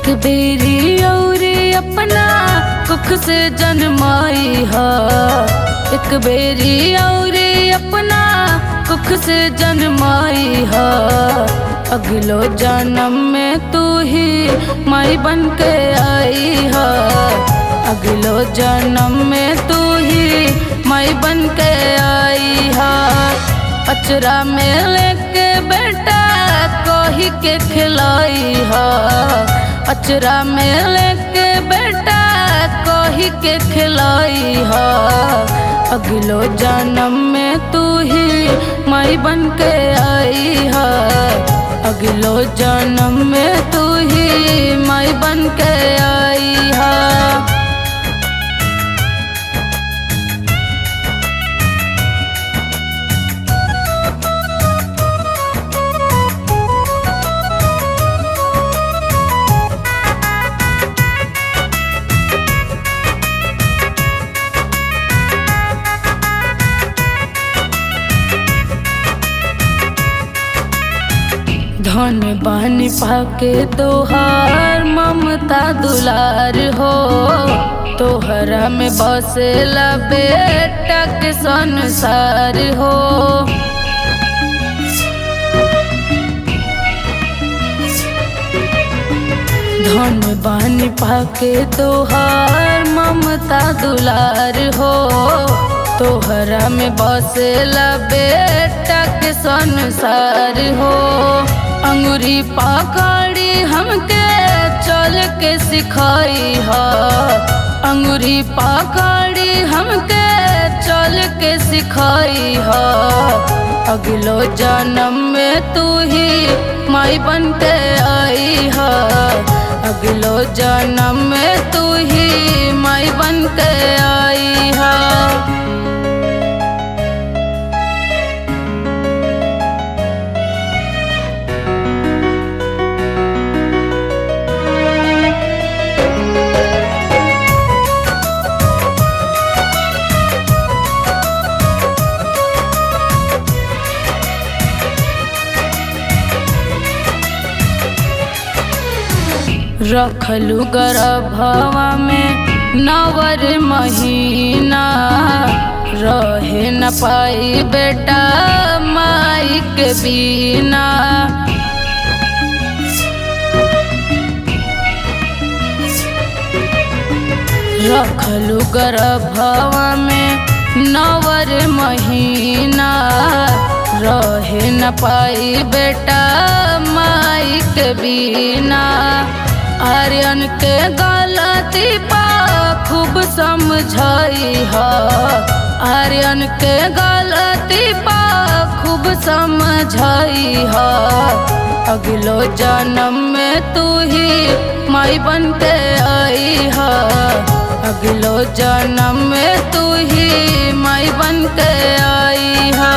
एक बेरी औरी अपना कुख से जन्माई हा। एक बेरी औरी अपना कुख से जन्माई हा। अगलो जन्म में तू ही माई बन के आई हा। अगलो जन्म में तू ही माई बन के आई हा। अचरा में लेके बेटा कोही के खिलाई हा। अचरा में लेके बेटा कोही के खिलाई हा। अगलो जन्म में तू ही माई बन के आई हा। अगलो जन्म में तू ही माई बन के आई हा। धन बानी पाके तोहार ममता दुलार हो। तोहरा में बसेला बेटा के संसार हो। धन बानी पाके तोहार ममता दुलार हो। तोहरा में बसेला बेटा के संसार हो। अंगूरी पकड़ी हमके चल के सिखाई हा। अंगूरी पकड़ी हमके चल के सिखाई हा। अगलो जन्म में तू ही माई बन के आई हा। अगलो जन्म में तू ही माई बन के आई हा। रखलू गर्भवा में नवर महीना। रहे न पाई बेटा माई के बिना। रखलू गर्भवा में नवर महीना। रहे न पाई बेटा माई के बिना। आर्यन के गलती पा खूब समझाई हा। आर्यन के गलती पा खूब समझाई हा। अगलो जन्म में तू ही माई बन के आई हा। अगलो जन्म में तू ही माई बन के आई हा।